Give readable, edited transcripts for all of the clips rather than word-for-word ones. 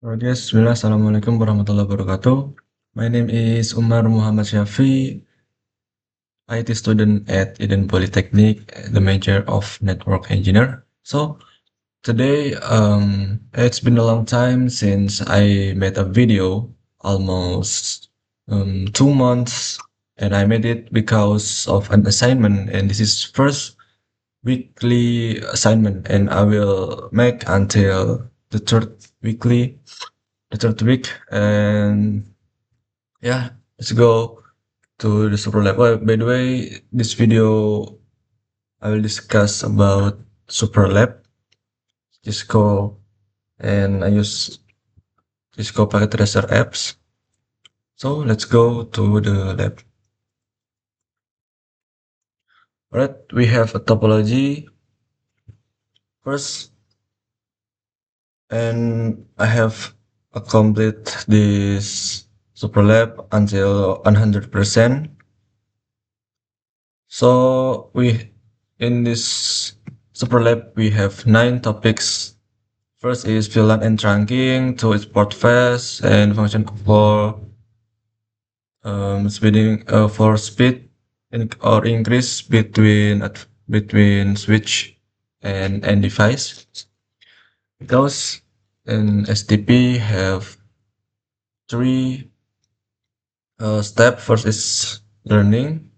Alright guys, bismillah, assalamualaikum warahmatullahi wabarakatuh. My name is Umar Muhammad Syafi, IT student at Eden Polytechnic, the major of network engineer. So today, it's been a long time since I made a video, almost 2 months, and I made it because of an assignment, and this is first weekly assignment, and I will make until the weekly, the third week, and yeah, let's go to the super lab. Well, by the way, this video I will discuss about super lab, Cisco, and I use Cisco Packet Tracer apps. So let's go to the lab. Alright, we have a topology first, and I have complete this super lab until 100%. So in this super lab we have 9 topics. First is VLAN and trunking, two is port fast and function for speeding for speed or increase between switch and end device. Because in STP have three step. First is learning,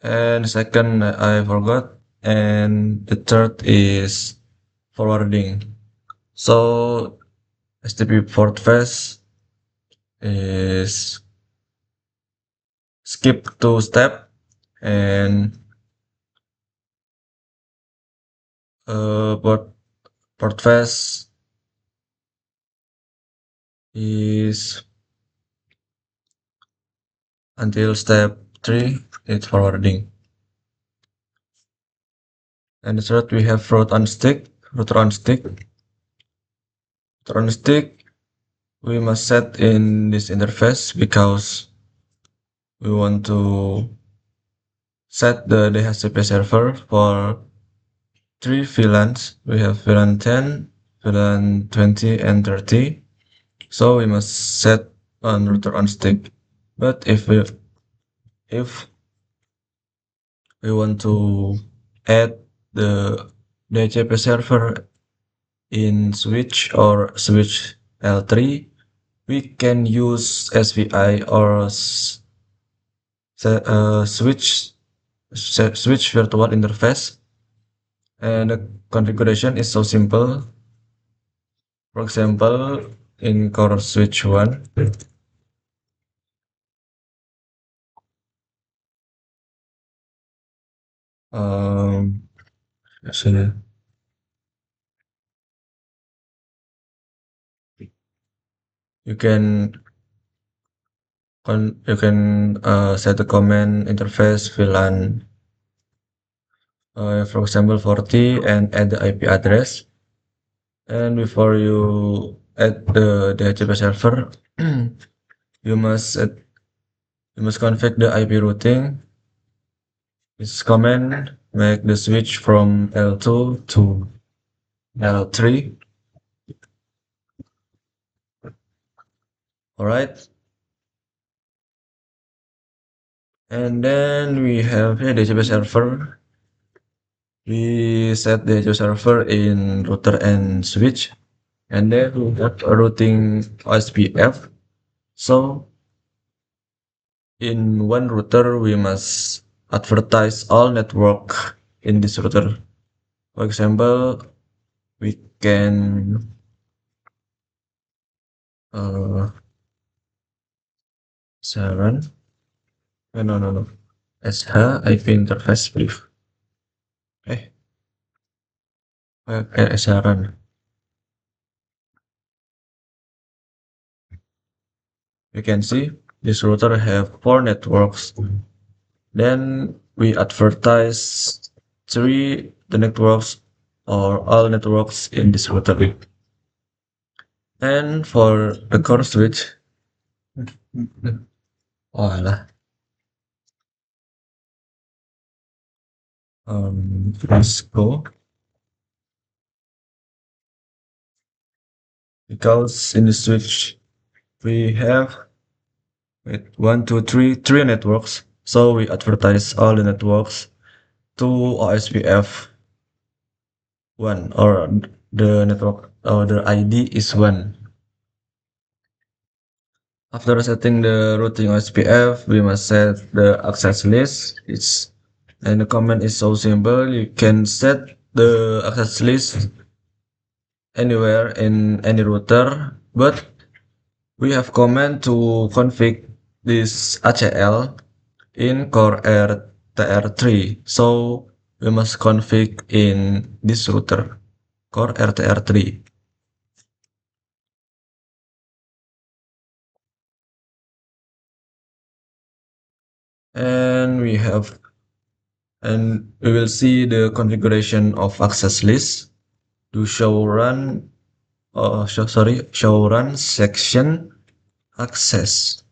and second I forgot, and the third is forwarding. So STP port fast is skip 2 step, and port fast is until step 3 it's forwarding. And the third we have router on stick we must set in this interface because we want to set the DHCP server for 3 VLANs. We have VLAN 10, VLAN 20 and 30. So we must set on router on stick. But if we want to add the DHCP server in switch or switch L3, we can use SVI or switch virtual interface, and the configuration is so simple. For example, in core switch 1, um, actually, you can set the command interface VLAN, for example 40, and add the IP address. And before you add the DHCP server, you must configure the IP routing. This command make the switch from L2 to L3. All right, and then we have a DHCP server. We set the DHCP server in router and switch, and then we have a routing OSPF. So in one router, we must advertise all network in this router. For example, we can uh, 7. No. SH IP interface brief. Eh, SH run. You can see this router have 4 networks. Then we advertise 3 the networks or all networks in this router. And for the core switch, oh alah, let's go. because in the switch we have wait, one, two, three networks. So we advertise all the networks to OSPF one, or the network or the ID is one. After setting the routing OSPF, we must set the access list. And the command is so simple. You can set the access list anywhere in any router, but we have command to config this ACL in core RTR3. So we must config in this router, core RTR3. And we will see the configuration of access list to show run section access.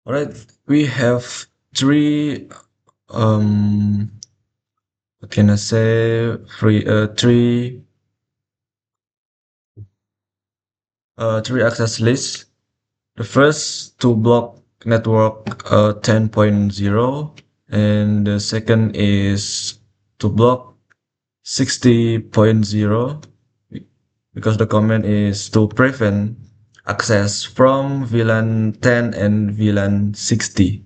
All right, we have three what can I say? Three access lists. The first to block network 10.0, and the second is to block 60.0, because the command is to prevent access from VLAN 10 and VLAN 60.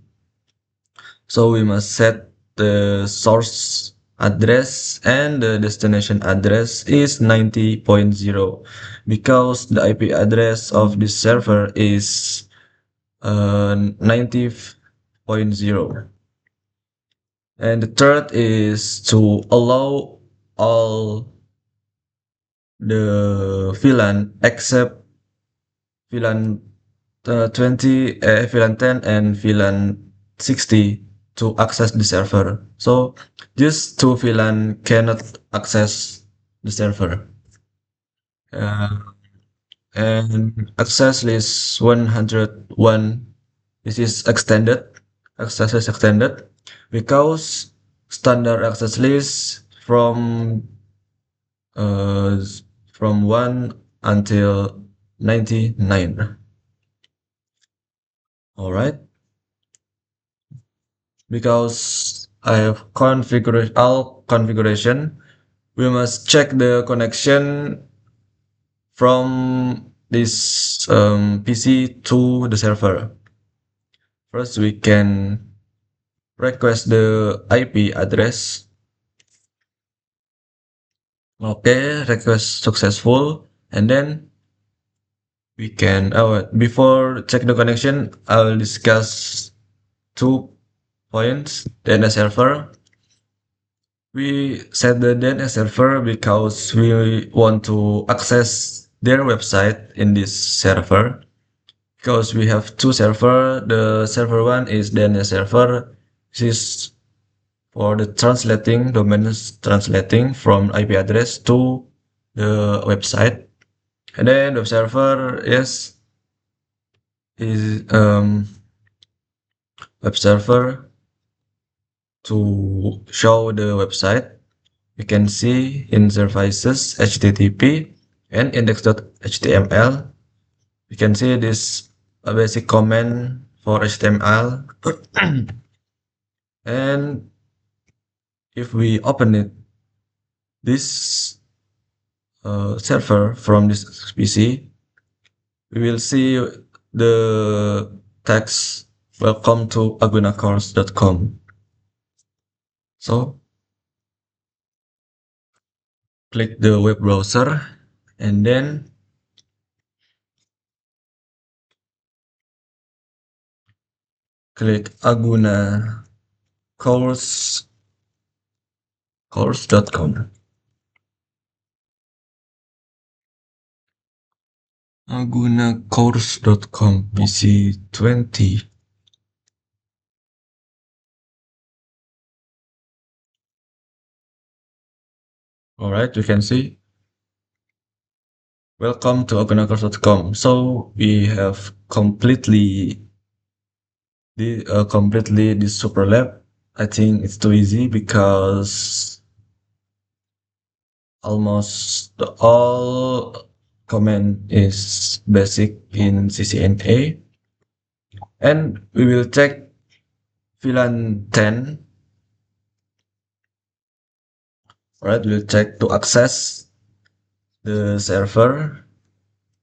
So we must set the source address and the destination address is 90.0, because the IP address of this server is 90.0. And the third is to allow all the VLAN except VLAN VLAN 10 and VLAN 60 to access the server. So these two VLAN cannot access the server. Uh, and access list 101, this is extended. Access is extended because standard access list uh, from 1 until 99. All right, because I have configured all configuration, we must check the connection from this PC to the server. First, we can request the IP address. Okay, request successful, and then we can. Before check the connection, I'll discuss 2 points. DNS server. We set the DNS server because we want to access their website in this server. Because we have two server. The server one is DNS server. This is for the domain translating from IP address to the website. And then web server is web server to show the website. You can see in services HTTP and index.html. You can see this a basic command for HTML. And if we open it, this server from this PC, we will see the text welcome to agunacourse.com. So click the web browser and then click Aguna course.com. agunacourse.com PC20. All right, you can see welcome to agunacourse.com. So we have completely this super lab. I think it's too easy because almost all command is basic in CCNA, and we will check VLAN 10. Alright, we'll check to access the server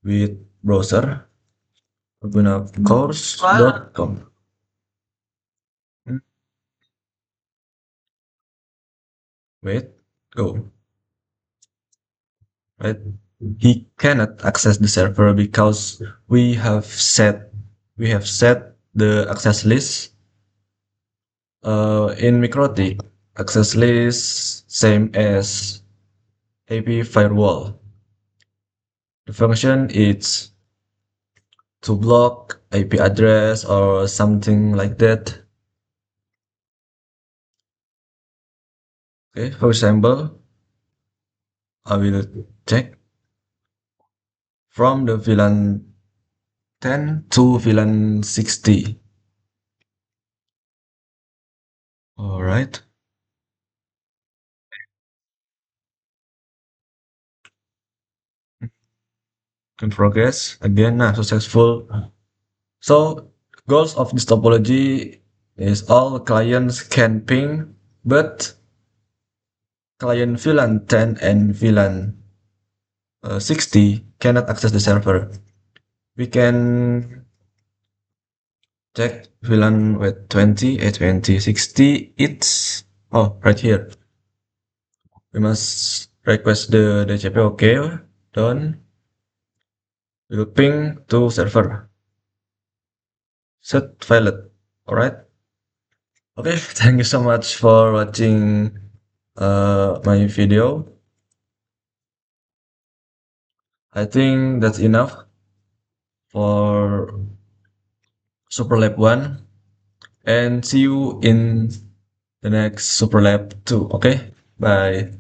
with browser. Open up course.com. Wait, go. Right? He cannot access the server because we have set the access list in Mikrotik. Access list same as AP firewall. The function is to block IP address or something like that. Okay, for example, I will check from the VLAN 10 to VLAN 60. All right. In progress. Again, successful. So, goals of this topology is all clients can ping, but client VLAN 10 and VLAN 60 cannot access the server. We can check VLAN with 20, 20, 60. It's right here. We must request the DHCP. Okay, done. We'll ping to server. Set valid. All right. Okay, thank you so much for watching my video. I think that's enough for Superlab 1, and see you in the next Superlab 2. Okay, bye.